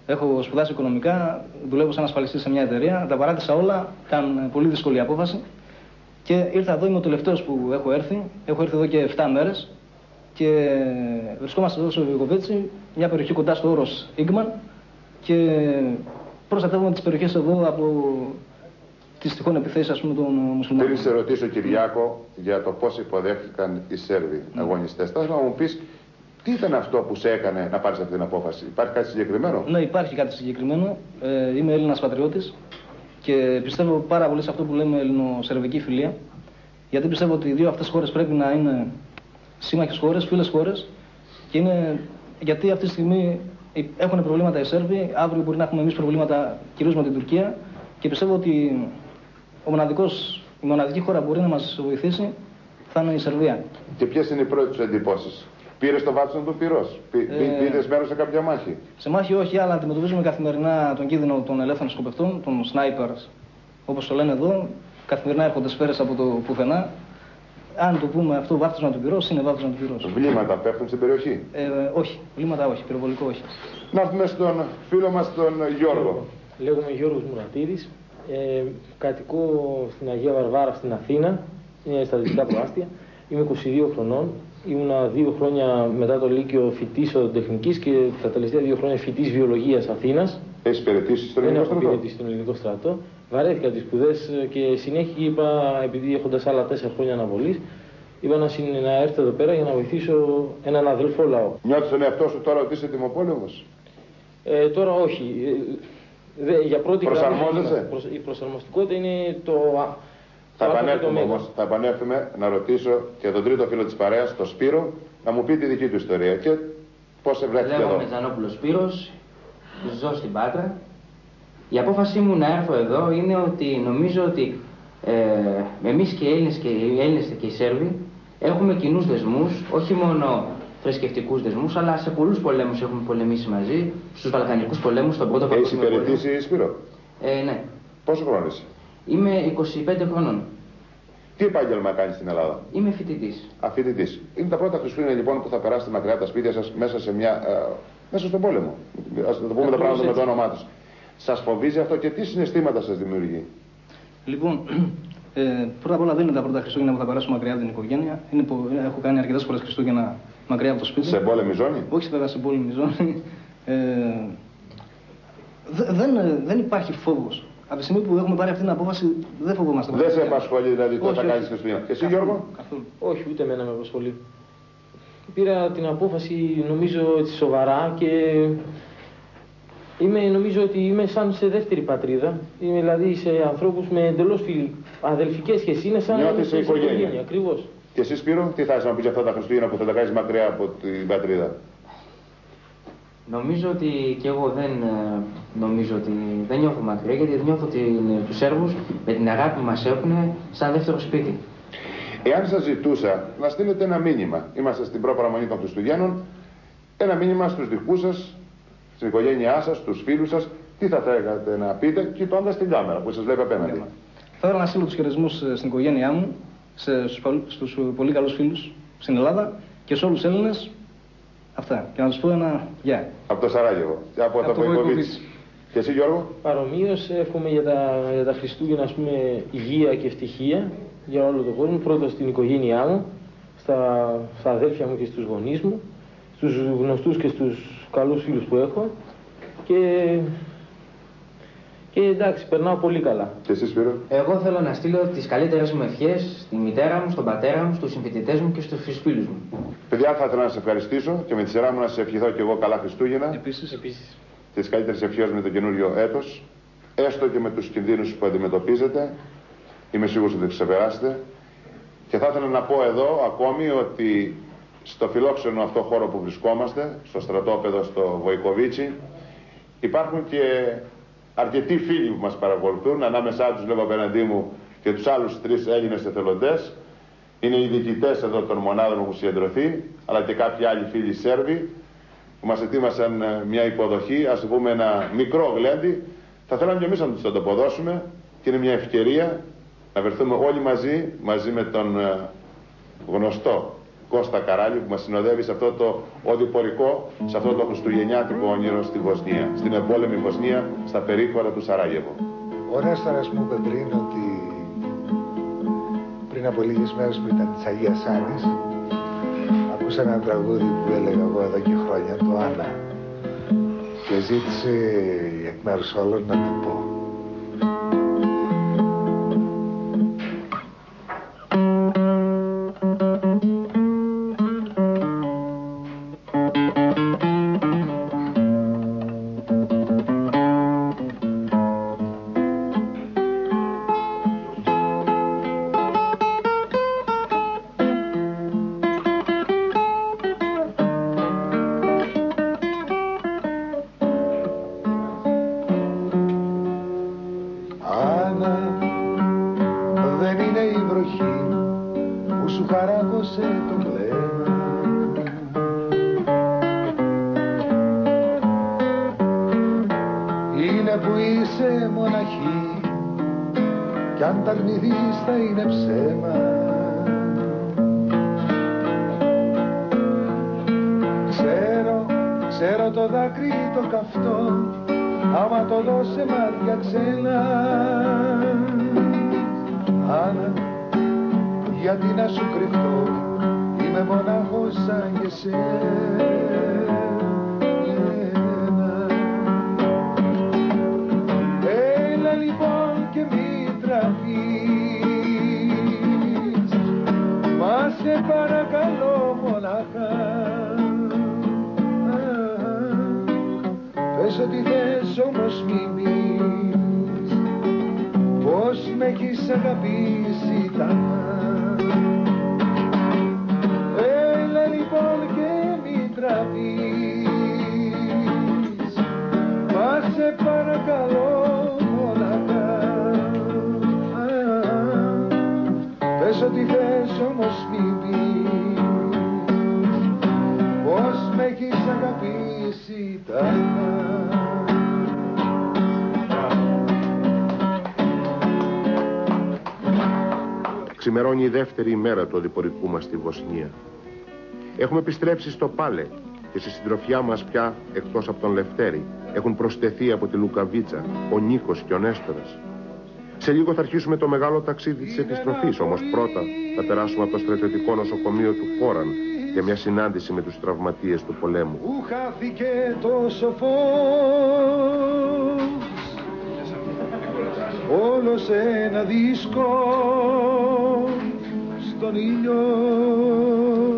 έχω σπουδάσει οικονομικά, δουλεύω σαν ασφαλιστής σε μια εταιρεία. Τα παράτησα όλα, ήταν πολύ δύσκολη απόφαση και ήρθα εδώ. Είμαι ο τελευταίος που έχω έρθει. Έχω έρθει εδώ και 7 μέρες και βρισκόμαστε εδώ στο Βικοβέτσι, μια περιοχή κοντά στο όρος Ίγκμαν, και προστατεύουμε τις περιοχές εδώ από τις τυχόν επιθέσεις, ας πούμε, των μουσουλμάνων. Θέλω να σε ρωτήσω, Κυριάκο, για το πώς υποδέχτηκαν οι Σέρβοι αγωνιστές. Θα ήθελα να μου πεις τι ήταν αυτό που σε έκανε να πάρεις αυτή την απόφαση. Υπάρχει κάτι συγκεκριμένο? Ναι, υπάρχει κάτι συγκεκριμένο. Είμαι Έλληνας πατριώτης και πιστεύω πάρα πολύ σε αυτό που λέμε ελληνοσερβική φιλία. Γιατί πιστεύω ότι οι δύο αυτές χώρες πρέπει να είναι σύμμαχες χώρες, φίλες χώρες. Και είναι γιατί αυτή τη στιγμή έχουν προβλήματα οι Σέρβοι, αύριο μπορεί να έχουμε εμείς προβλήματα κυρίως με την Τουρκία. Και πιστεύω ότι η μοναδική χώρα που μπορεί να μας βοηθήσει θα είναι η Σερβία. Και ποιες είναι οι πρώτες εντυπώσεις? Πήρες το βάτσον του πυρός? Πήρες μέρος σε κάποια μάχη? Σε μάχη όχι, αλλά αντιμετωπίζουμε καθημερινά τον κίνδυνο των ελεύθερων σκοπευτών, των snipers, όπως το λένε εδώ. Καθημερινά έρχονται σφαίρες από το πουθενά. Αν το πούμε αυτό, βάφτισμα του πυρός είναι βάφτισμα του πυρός. Βλήματα πέφτουν στην περιοχή? Όχι, βλήματα όχι, πυροβολικό όχι. Να έρθουμε στον φίλο μας τον Γιώργο. Λέγομαι Γιώργος Μουρατίδης. Κατοικώ στην Αγία Βαρβάρα στην Αθήνα, είναι στα δυτικά προάστια. Είμαι 22 χρονών. Ήμουνα 2 χρόνια μετά το Λύκειο φοιτής οδοντοτεχνικής και τα τελευταία 2 χρόνια φοιτής βιολογίας Αθήνας. Έχεις υπηρετήσει στον ελληνικό στρατό? Έχω υπηρετήσει στον ελληνικό στρατό. Βαρέθηκα τις σπουδές και συνέχεια είπα, επειδή έχοντας άλλα 4 χρόνια αναβολής, είπα να έρθω εδώ πέρα για να βοηθήσω έναν αδελφό λαό. Νιώθεις τον εαυτό σου τώρα ότι είσαι τιμοπόλεμος? Τώρα όχι. Για πρώτη προσαρμόζεσαι? Η προσαρμοστικότητα είναι το... Θα επανέλθουμε να ρωτήσω και τον τρίτο φίλο της παρέας, τον Σπύρο, να μου πει τη δική του ιστορία και πώς σε βρέθηκε εδώ. Λέγομαι Τζανόπουλος Σπύρος, ζω στην Πάτρα. Η απόφασή μου να έρθω εδώ είναι ότι νομίζω ότι εμείς και οι Έλληνες και οι Σέρβοι έχουμε κοινούς δεσμούς, όχι μόνο θρησκευτικούς δεσμούς, αλλά σε πολλούς πολέμους έχουμε πολεμήσει μαζί, στους Βαλκανικούς πολέμους, στον πρώτο παγκόσμιο πόλεμο. Έχεις υπηρετήσει, Σπύρο? Ναι. Πόσο χρόνο είσαι? Είμαι 25 χρονών. Τι επάγγελμα κάνεις στην Ελλάδα? Είμαι φοιτητής. Φοιτητής. Είναι τα πρώτα Χριστούγεννα λοιπόν που θα περάσετε μακριά από τα σπίτια σας μέσα μέσα στον πόλεμο. Ας το πούμε τα πράγματα με το όνομά τους. Σας φοβίζει αυτό και τι συναισθήματα σας δημιουργεί? Λοιπόν, πρώτα απ' όλα δεν είναι τα πρώτα Χριστούγεννα που θα περάσω μακριά από την οικογένεια. Έχω κάνει αρκετές φορές Χριστούγεννα μακριά από το σπίτι. Σε πόλεμη ζώνη? Όχι βέβαια σε πόλεμη ζώνη. Δεν υπάρχει φόβος. Από τη στιγμή που έχουμε πάρει αυτή την απόφαση, δεν φοβόμαστε. Δεν σε απασχολεί δηλαδή το θα κάνεις Χριστούγεννα? Και εσύ, Γιώργο? Καθόλου. Όχι, ούτε εμένα με απασχολεί. Πήρα την απόφαση νομίζω σοβαρά και νομίζω ότι είμαι σαν σε δεύτερη πατρίδα. Είμαι δηλαδή σε ανθρώπους με εντελώς αδελφικές σχέσεις. Είναι σαν σε οικογένεια. Ακριβώς. Και εσύ, Σπύρο, τι θα είσαι να πεις αυτά τα Χριστούγεννα που θα τα κάνεις μακριά από την πατρίδα? Νομίζω ότι και εγώ δεν νιώθω μακριά, γιατί νιώθω τους Σέρβους με την αγάπη που μας έχουν σαν δεύτερο σπίτι. Εάν σας ζητούσα να στείλετε ένα μήνυμα, είμαστε στην προπαραμονή των Χριστουγέννων, ένα μήνυμα στους δικούς σας, στην οικογένειά σας, στους φίλους σας, τι θα θέλατε να πείτε, κοιτώντας την κάμερα που σας βλέπει απέναντι? Θα ήθελα να στείλω τους χαιρετισμούς στην οικογένειά μου, στους πολύ καλούς φίλους στην Ελλάδα και σε όλους τους Έλληνες. Αυτά. Και να τους πω ένα γεια. Από το Σαράγεβο. Από το Βοϊκοβίτσι. Και εσύ, Γιώργο? Παρομοίως, εύχομαι για τα Χριστούγεννα, ας πούμε, υγεία και ευτυχία για όλο τον κόσμο. Πρώτα στην οικογένειά μου, στα αδέλφια μου και στους γονείς μου, στους γνωστούς και στους καλούς φίλους που έχω. Και εντάξει, περνάω πολύ καλά. Και εσύ, Σπύρο? Εγώ θέλω να στείλω τις καλύτερες μου ευχές στη μητέρα μου, στον πατέρα μου, στους συμφοιτητές μου και στους φίλους μου. Παιδιά, θα ήθελα να σας ευχαριστήσω και με τη σειρά μου να σας ευχηθώ και εγώ καλά Χριστούγεννα. Επίσης. Τις καλύτερες ευχές με το καινούριο έτος, έστω και με τους κινδύνους που αντιμετωπίζετε. είμαι σίγουρος ότι θα ξεπεράσετε. Και θα ήθελα να πω εδώ ακόμη ότι στο φιλόξενο αυτό χώρο που βρισκόμαστε, στο στρατόπεδο στο Βοϊκοβίτσι, υπάρχουν και αρκετοί φίλοι που μας παρακολουθούν. Ανάμεσά τους βλέπω απέναντί μου και τους άλλους 3 Έλληνες εθελοντές. Είναι οι διοικητές εδώ των μονάδων που έχουν συγκεντρωθεί, αλλά και κάποιοι άλλοι φίλοι Σέρβοι που μας ετοίμασαν μια υποδοχή, ας πούμε ένα μικρό γλέντι. Θα θέλαμε και εμείς να τους το αποδώσουμε και είναι μια ευκαιρία να βρεθούμε όλοι μαζί με τον γνωστό Κώστα Καράλη που μας συνοδεύει σε αυτό το οδηπορικό, σε αυτό το χριστουγεννιάτικο όνειρο στη Βοσνία, στην εμπόλεμη Βοσνία, στα περίχωρα του Σαράγεβο. Ο Νέστορας μου είπε πριν ότι πριν από λίγες μέρες που ήταν της Αγίας Άννης, ακούσα ένα τραγούδι που έλεγα εγώ εδώ και χρόνια, το Άννα, και ζήτησε εκ μέρους όλων να του πω. Ξέρω το δάκρυ το καυτό, άμα το δώσε μάτια ξένα. Άννα, γιατί να σου κρυφτώ, είμαι μονάχος σαν και σένα. Έλα λοιπόν και μη τραβείς, μα σε παρακαλώ μονάχα. Πες ό,τι θες όμως μη πεις, πως με έχεις αγαπήσει τάχα. Έλα λοιπόν και μη τραβείς, μα σε παρακαλώ μονάχα. Πες ό,τι θες όμως μη πεις, πως με έχεις αγαπήσει τάχα. Ξημερώνει η δεύτερη ημέρα του οδηπορικού μας στη Βοσνία. Έχουμε επιστρέψει στο Πάλε και στη συντροφιά μας πια, εκτός από τον Λευτέρη, έχουν προσθεθεί από τη Λουκαβίτσα ο Νίκος και ο Νέστορας. Σε λίγο θα αρχίσουμε το μεγάλο ταξίδι της επιστροφής, όμως πρώτα θα περάσουμε από το στρατιωτικό νοσοκομείο του Κόραν για μια συνάντηση με τους τραυματίες του πολέμου. Που χάθηκε τόσο φως, όλο σε ένα δίσκο στον ήλιο.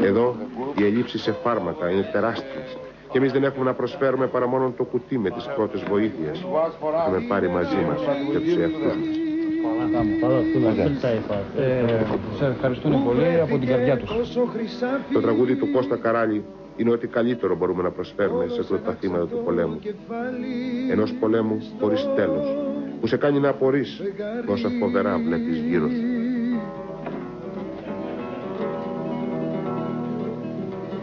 Εδώ οι ελλείψεις σε φάρμακα είναι τεράστιες και εμείς δεν έχουμε να προσφέρουμε παρά μόνο το κουτί με τις πρώτες βοήθειες που έχουμε πάρει μαζί μας για τους εαυτούς μας. Σε ευχαριστούν πολύ από την καρδιά τους. Το τραγούδι του Κώστα Καράλη είναι ότι καλύτερο μπορούμε να προσφέρουμε σε αυτά τα θύματα του πολέμου. Ενός πολέμου χωρίς τέλος, που σε κάνει να απορείς όσα φοβερά βλέπεις γύρω σου.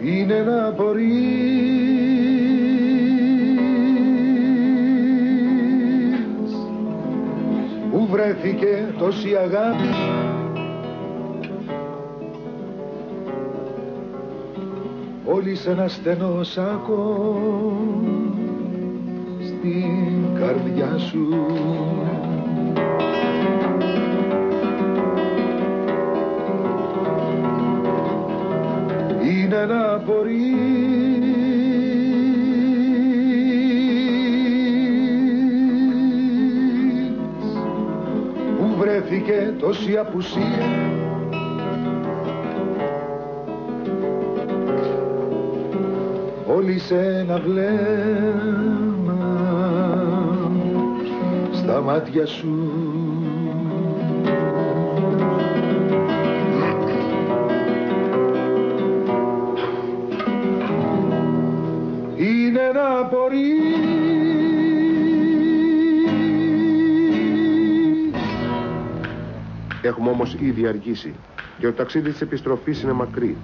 Είναι να απορείς που βρέθηκε τόση αγάπη, όλοι σε ένα στενό σάκο στην καρδιά σου. Είναι να απορείς που βρέθηκε τόση απουσία, όλοι σε ένα βλέμμα στα μάτια σου. Έχουμε όμως ήδη αργήσει και το ταξίδι της επιστροφής είναι μακρύ.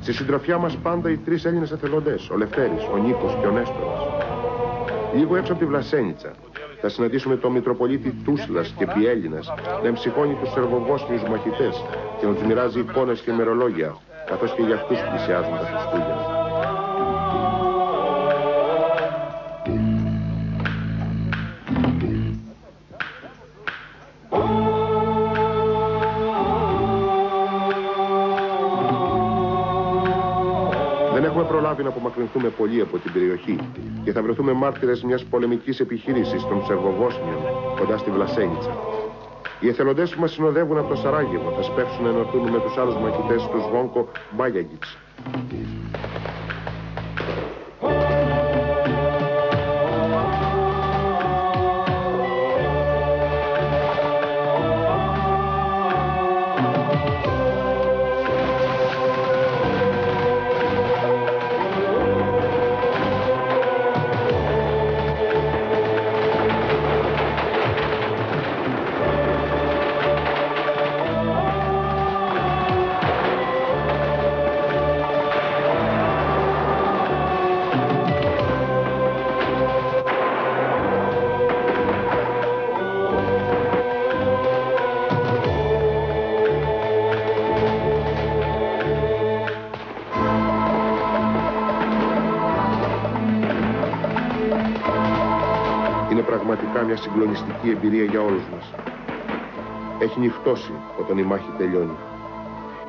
Στη συντροφιά μας πάντα οι τρεις Έλληνες εθελοντές, ο Λευτέρης, ο Νίκος και ο Νέστορας. Λίγο έξω από τη Βλασένιτσα θα συναντήσουμε τον Μητροπολίτη Τούσλας και Πιέλληνας να εμψυχώνει τους Σερβοβόσνιους μαχητές και να τους μοιράζει εικόνες και ημερολόγια, καθώς και για αυτούς πλησιάζουν τα Χριστούγεννα. Δεν έχουμε προλάβει να απομακρυνθούμε πολύ από την περιοχή και θα βρεθούμε μάρτυρες μιας πολεμικής επιχείρησης των Σερβοβόσνιων κοντά στη Βλασένιτσα. Οι εθελοντές που μας συνοδεύουν από το Σαράγεβο θα σπεύσουν να ενωθούν με τους άλλους μαχητές του Σβόνκο Μπάγιαγκιτς. Πραγματικά μια συγκλονιστική εμπειρία για όλους μας. Έχει νυχτώσει όταν η μάχη τελειώνει.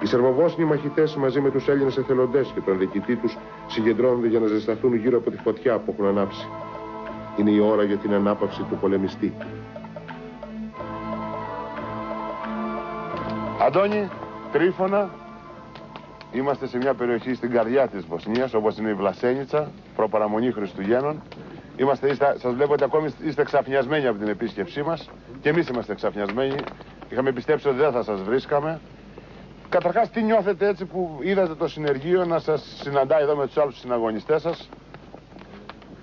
Οι Σερβοβόσνιοι μαχητές μαζί με τους Έλληνες εθελοντές και τον διοικητή τους συγκεντρώνονται για να ζεσταθούν γύρω από τη φωτιά που έχουν ανάψει. Είναι η ώρα για την ανάπαυση του πολεμιστή. Αντώνη, Τρίφωνα, είμαστε σε μια περιοχή στην καρδιά της Βοσνίας, όπως είναι η Βλασένιτσα, προπαραμονή Χριστουγέννων. Σας βλέπω ότι ακόμη είστε ξαφνιασμένοι από την επίσκεψή μας και εμείς είμαστε ξαφνιασμένοι. Είχαμε πιστέψει ότι δεν θα σας βρίσκαμε. Καταρχάς, τι νιώθετε έτσι που είδατε το συνεργείο να σας συναντάει εδώ με τους άλλους συναγωνιστές σας?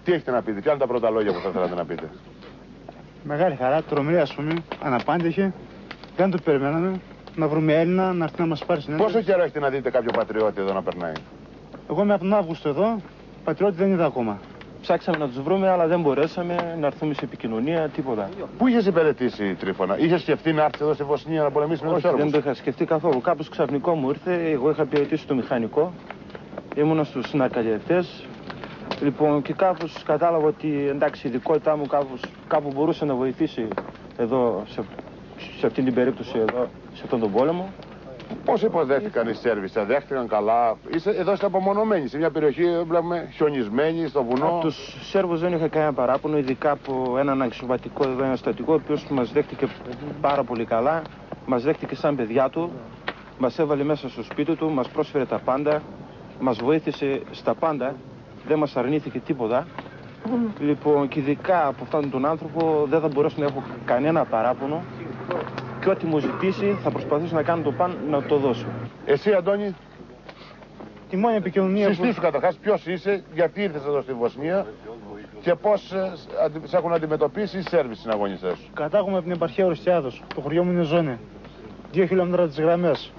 Τι έχετε να πείτε, ποια είναι τα πρώτα λόγια που θα θέλατε να πείτε? Μεγάλη χαρά, τρομερή ας πούμε, αναπάντεχη. Δεν το περιμέναμε να βρούμε Έλληνα να έρθει να μας πάρει συνέντευξη. Πόσο καιρό έχετε να δείτε κάποιο πατριώτη εδώ να περνάει? Εγώ είμαι από τον Αύγουστο εδώ, πατριώτη δεν είδα ακόμα. Ψάξαμε να τους βρούμε, αλλά δεν μπορέσαμε να έρθουμε σε επικοινωνία, τίποτα. Πού είχες υπηρετήσει, Τρίφωνα? Είχες σκεφτεί να έρθεις εδώ στη Βοσνία να πολεμήσεις με τους Σέρβους? Δεν το είχα σκεφτεί καθόλου. Κάπως ξαφνικό μου ήρθε. Εγώ είχα υπηρετήσει το μηχανικό. Ήμουνα στους συναρκαλιευτές. Λοιπόν, και κάπως κατάλαβα ότι εντάξει, η ειδικότητά μου κάπου μπορούσε να βοηθήσει εδώ, σε αυτή την περίπτωση εδώ, σε αυτόν τον πόλεμο. Πώς υποδέχτηκαν οι Σέρβοι, σε δέχτηκαν καλά? Εδώ είστε απομονωμένοι, σε μια περιοχή βλέπουμε χιονισμένη, στο βουνό. Από τους Σέρβους δεν είχα κανένα παράπονο, ειδικά από έναν αξιωματικό εδώ, ένα στρατικό, ο οποίος μας δέχτηκε πάρα πολύ καλά. Μας δέχτηκε σαν παιδιά του, μας έβαλε μέσα στο σπίτι του, μας πρόσφερε τα πάντα, μας βοήθησε στα πάντα, δεν μας αρνήθηκε τίποτα. Λοιπόν, και ειδικά από αυτόν τον άνθρωπο δεν θα μπορέσω να έχω κανένα παράπονο. Και ό,τι μου ζητήσει θα προσπαθήσω να κάνω το παν να το δώσω. Εσύ, Αντώνη? Τη μόνη επικοινωνία. Συστήσου καταρχάς ποιος είσαι, γιατί ήρθες εδώ στη Βοσνία και πώς σε έχουν αντιμετωπίσει οι Σέρβοι συναγωνιστές σου. Κατάγομαι από την επαρχία Ορστιάδος. Το χωριό μου είναι ζώνη. 2 χιλιόμετρα τις γραμμές.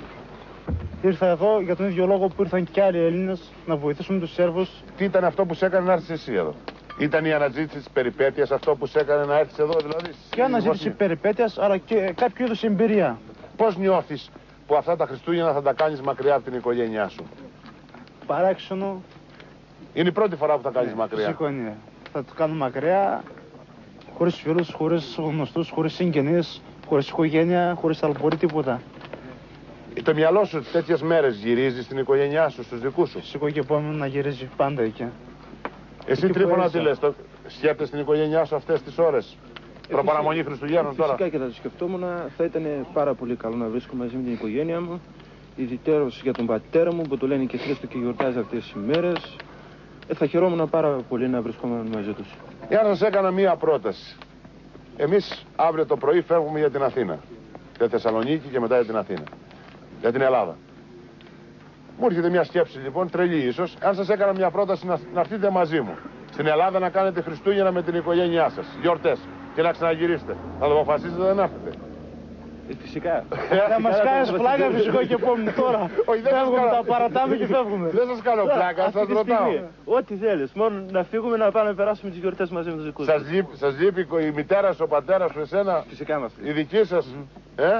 Ήρθα εδώ για τον ίδιο λόγο που ήρθαν και άλλοι Έλληνες να βοηθήσουν τους Σέρβους. Τι ήταν αυτό που σε έκανε να έρθεις εσύ εδώ? Ήταν η αναζήτηση της περιπέτειας αυτό που σε έκανε να έρθεις εδώ, δηλαδή? Και αναζήτηση περιπέτειας, αλλά και κάποιο είδους εμπειρία. Πώς νιώθεις που αυτά τα Χριστούγεννα θα τα κάνεις μακριά από την οικογένειά σου? Παράξενο. Είναι η πρώτη φορά που θα κάνεις μακριά? Φυσικό είναι. Θα το κάνω μακριά, χωρίς φίλους, χωρίς γνωστούς, χωρίς συγγενείς, χωρίς οικογένεια, χωρίς αλπορή, τίποτα. Το μυαλό σου τέτοιες μέρες γυρίζει στην οικογένειά σου, στους δικούς σου? Φυσικό και επόμενο να γυρίζει πάντα εκεί. Εσύ, Τρίφωνα, τι λες, σκέπτεσαι την οικογένειά σου αυτές τις ώρες? Προπαραμονή Χριστουγέννων τώρα. Φυσικά και θα το σκεφτόμουν. Θα ήταν πάρα πολύ καλό να βρίσκομαι μαζί με την οικογένειά μου. Ιδιαιτέρως για τον πατέρα μου που το λένε και Χρήστο και γιορτάζει αυτές τις ημέρες. Θα χαιρόμουν πάρα πολύ να βρισκόμουν μαζί τους. Για να σας έκανα μία πρόταση. Εμείς αύριο το πρωί φεύγουμε για την Αθήνα. Για Θεσσαλονίκη και μετά για την Αθήνα. Για την Ελλάδα. Μου έρχεται μια σκέψη λοιπόν, τρελή ίσως, αν σας έκανα μια πρόταση να έρθετε μαζί μου στην Ελλάδα να κάνετε Χριστούγεννα με την οικογένειά σας, γιορτές, και να ξαναγυρίσετε. Θα το αποφασίσετε να έρθετε? Φυσικά. Θα μας κάνεις πλάκα φυσικό και επόμενο τώρα. Φεύγουμε, τα παρατάμε και φεύγουμε. Δεν σας κάνω πλάκα, σας ρωτάω. Ό,τι θέλεις, μόνο να φύγουμε να πάμε να περάσουμε τις γιορτές μαζί με τους δικούς μας. Σας λείπει η μητέρα σου, ο πατέρας σου, εσένα, Φυσικά μας. η δική σας.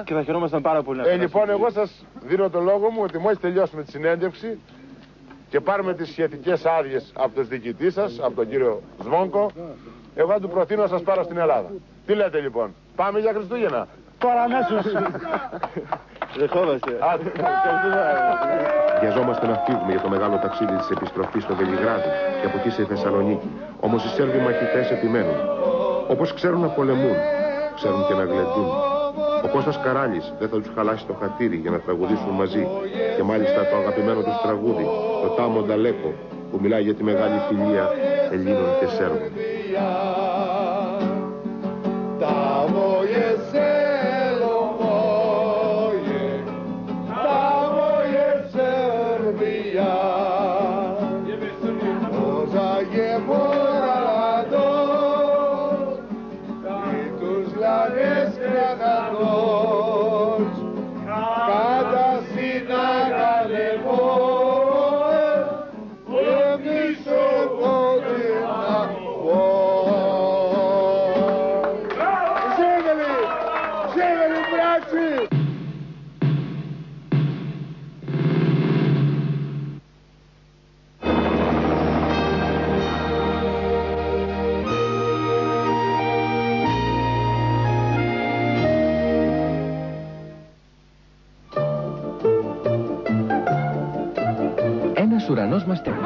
Και θα χαιρόμασταν πάρα πολύ να Λοιπόν, εγώ σας δίνω το λόγο μου ότι μόλις τελειώσουμε τη συνέντευξη και πάρουμε τις σχετικές άδειες από τον διοικητή σας, από τον κύριο Σβόνκο, εγώ θα του προτείνω να σας πάρω στην Ελλάδα. Τι λέτε λοιπόν, πάμε για Χριστούγεννα? Τώρα αμέσως. Δεχόμαστε. Βιαζόμαστε να φύγουμε για το μεγάλο ταξίδι της επιστροφής στο Βελιγράδι και από εκεί στη Θεσσαλονίκη. Όμως οι Σέρβοι μαχητές επιμένουν. Όπως ξέρουν να πολεμούν, ξέρουν και να γλεντούν. Ο Κώστας Καράλης δεν θα τους χαλάσει το χατήρι για να τραγουδήσουν μαζί. Και μάλιστα το αγαπημένο τους τραγούδι, το Τάμο Νταλέκο, που μιλάει για τη μεγάλη φιλία Ελλήνων και Σέρβων. Ένας ουρανός μας τρέχει.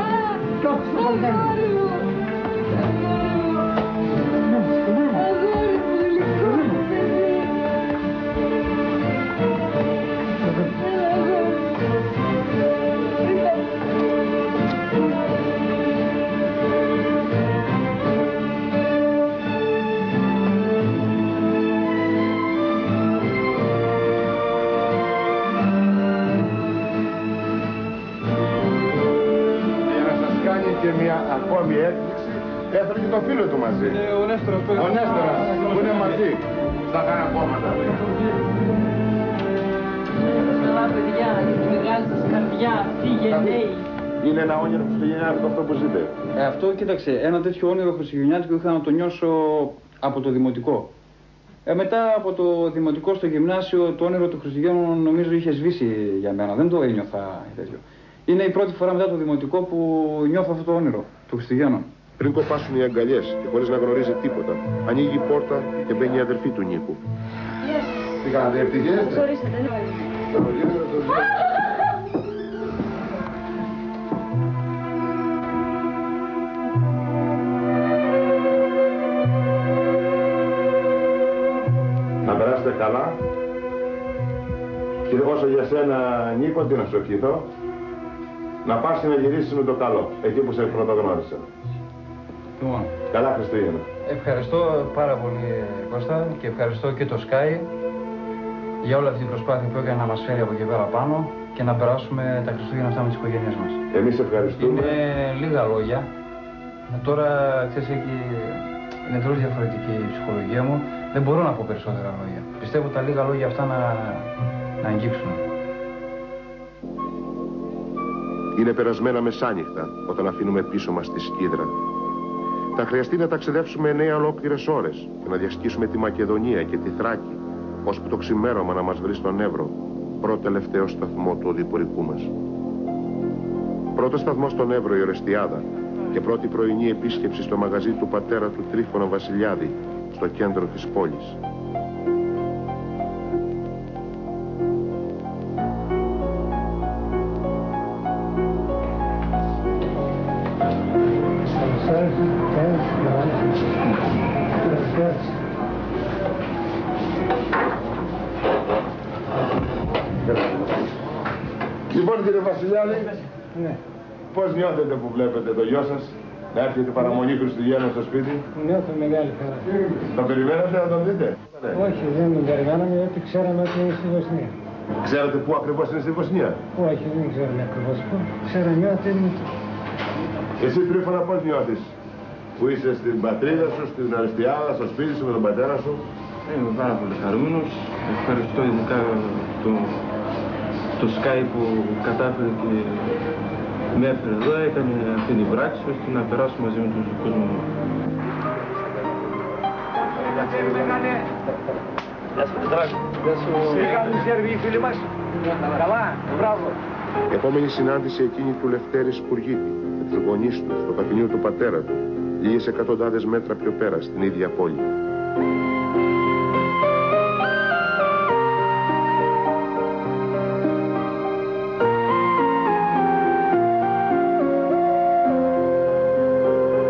Ακόμη έκπληξη, έφερε και το φίλο του μαζί. Ο Νέστορας. Ο Νέστορας, που είναι μαζί στα χαρακόμματα. Καλά παιδιά, για τη μεγάλη σας καρδιά, τι γενναίοι. Είναι ένα όνειρο χριστουγεννιάτικο αυτό που ζείτε? Αυτό, κοίταξε, ένα τέτοιο όνειρο χριστουγεννιάτικο είχα να το νιώσω από το δημοτικό. Μετά από το δημοτικό στο γυμνάσιο, το όνειρο του Χριστουγέννων νομίζω είχε σβήσει για μένα. Δεν το ένιωθα τέτοιο. Είναι η πρώτη φορά μετά το δημοτικό που νιώθω αυτό το όνειρο του Χριστουγέννων. Πριν κοπάσουν οι αγκαλιές και χωρίς να γνωρίζει τίποτα, ανοίγει η πόρτα και μπαίνει η αδερφή του Νίκου. Τι κάνετε, ευτυχίζεστε? Να περάσετε καλά. Και όσο για σένα, Νίκο, τι να σου ευχηθώ? Να πας και να γυρίσεις με το καλό, εκεί που σε πρωτογνώρισα. Λοιπόν, Καλά Χριστούγεννα. ευχαριστώ πάρα πολύ Κώστα και ευχαριστώ και το Sky για όλη αυτή την προσπάθεια που έκανε να μας φέρει από εκεί πέρα πάνω και να περάσουμε τα Χριστούγεννα αυτά με τις οικογένειες μας. Εμείς ευχαριστούμε. Είναι λίγα λόγια. Τώρα, ξέρεις, είναι τελείως διαφορετική η ψυχολογία μου. Δεν μπορώ να πω περισσότερα λόγια. Πιστεύω τα λίγα λόγια αυτά να αγγίξουν. Είναι περασμένα μεσάνυχτα όταν αφήνουμε πίσω μας τη Σκύδρα. Θα χρειαστεί να ταξιδέψουμε 9 ολόκληρες ώρες και να διασχίσουμε τη Μακεδονία και τη Θράκη, ώσπου το ξημέρωμα να μας βρει στον Εύρο, πρώτο τελευταίο σταθμό του οδηπορικού μας. Πρώτο σταθμό στον Εύρο η Ορεστιάδα και πρώτη πρωινή επίσκεψη στο μαγαζί του πατέρα του Τρίφωνα Βασιλιάδη, στο κέντρο της πόλης. Λοιπόν κύριε Βασιλιάδη, Ναι. πώς νιώθετε που βλέπετε το γιο σας να έρχεται παραμονή Χριστουγέννων στο σπίτι? Νιώθω μεγάλη χαρά. Το περιμένατε να τον δείτε? Όχι, δεν τον περιμέναμε γιατί ξέραμε ότι είναι στη Βοσνία. Ξέρετε πού ακριβώς είναι στη Βοσνία? Όχι, δεν ξέραμε ακριβώς πού. Ξέραμε ότι είναι... Εσύ Τρίφωνα πώς νιώθεις που είσαι στην πατρίδα σου, στην Ορεστιάδα, στο σπίτι σου με τον πατέρα σου? Είμαι πάρα πολύ χαρούμενος. Ευχαριστώ ειδικά το Sky που κατάφερε και με έφερε εδώ, έκανε αυτή την πράξη ώστε να περάσω μαζί με τους δικούς μου. Γεια σου Πετράκη. Τι κάνουν οι Σέρβοι οι φίλοι μας? Καλά, μπράβο. Η επόμενη συνάντηση εκείνη του Λευτέρη Σπουργίτη με τους γονείς του στο καφενείο του πατέρα του, λίγες εκατοντάδες μέτρα πιο πέρα στην ίδια πόλη.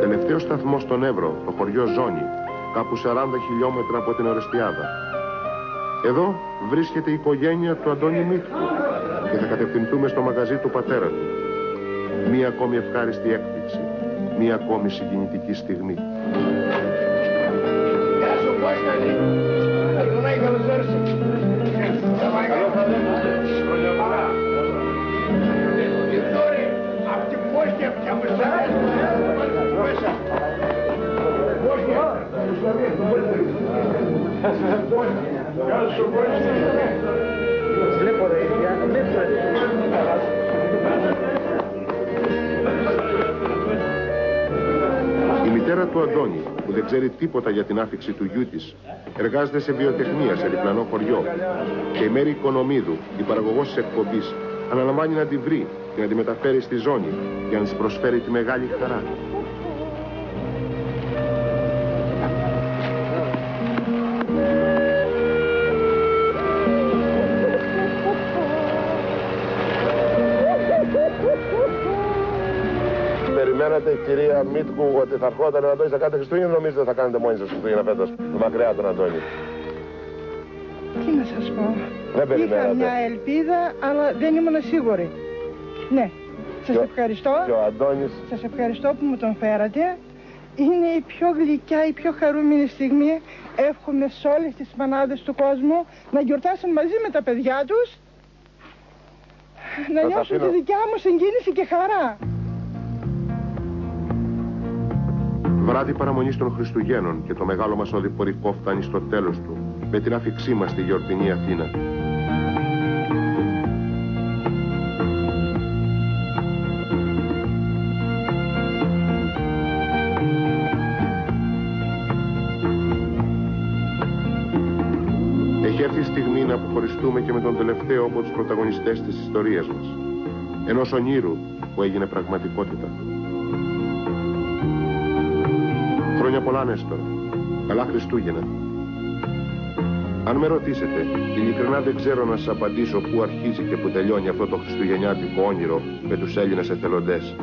Τελευταίο σταθμό στον Εύρο, το χωριό Ζώνη, κάπου 40 χιλιόμετρα από την Ορεστιάδα. Εδώ βρίσκεται η οικογένεια του Αντώνη Μήτκου και θα κατευθυνθούμε στο μαγαζί του πατέρα του. Μία ακόμη ευχάριστη έκπληξη, μία ακόμη συγκινητική στιγμή. Γεια σου Κώστανη. Αντωνάκη, καλώς ήρθες. Χρόνια πολλά. Βικτόρη, απ' την Πόσκια πια με σάρες μέσα. Πόσκια. Γεια σου Κώστα. Βλέπω ρε, μέσα. Η μητέρα του Αντώνη, που δεν ξέρει τίποτα για την άφιξη του γιού της, εργάζεται σε βιοτεχνία σε διπλανό χωριό. Και η Μέρη Οικονομίδου, η παραγωγός της εκπομπής, αναλαμβάνει να τη βρει και να τη μεταφέρει στη ζώνη για να της προσφέρει τη μεγάλη χαρά. Περιμένατε, κυρία Μήτκου, ότι θα ερχόταν ο Αντώνης να κάνετε Χριστούγεννα, νομίζετε θα κάνετε μόνοι σας Χριστούγεννα φέτος, μακριά τον Αντώνη? Τι να σας πω. Δεν περιμένατε. Είχα μια ελπίδα, αλλά δεν ήμουν σίγουρη. Ναι. Σας ευχαριστώ. Και ο Αντώνης. Σας ευχαριστώ που μου τον φέρατε. Είναι η πιο γλυκιά, η πιο χαρούμενη στιγμή. Εύχομαι σε όλες τις μανάδες του κόσμου να γιορτάσουν μαζί με τα παιδιά τους, να νιώσουν τη δικιά μου συγκίνηση και χαρά. Βράδυ παραμονής των Χριστουγέννων και το μεγάλο μας οδηπορικό φτάνει στο τέλος του με την άφιξή μας στη γιορτινή Αθήνα. Έχει έρθει η στιγμή να αποχωριστούμε και με τον τελευταίο από τους πρωταγωνιστές της ιστορίας μας. Ενός ονείρου που έγινε πραγματικότητα. Χρόνια πολλά, Νέστορα. Καλά Χριστούγεννα. Αν με ρωτήσετε, ειλικρινά δεν ξέρω να σας απαντήσω πού αρχίζει και πού τελειώνει αυτό το χριστουγεννιάτικο όνειρο με τους Έλληνες εθελοντές.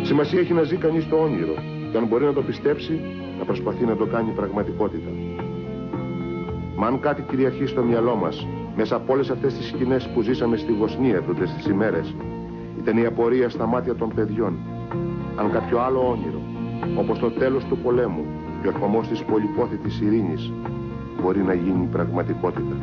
Σημασία έχει να ζει κανείς το όνειρο και αν μπορεί να το πιστέψει, να προσπαθεί να το κάνει πραγματικότητα. Μα αν κάτι κυριαρχεί στο μυαλό μας, μέσα από όλες αυτές τις σκηνές που ζήσαμε στη Βοσνία τούτες τις ημέρες, ήταν η απορία στα μάτια των παιδιών. Αν κάποιο άλλο όνειρο, όπως το τέλος του πολέμου και ο ερχομός της πολυπόθητης ειρήνης, μπορεί να γίνει πραγματικότητα.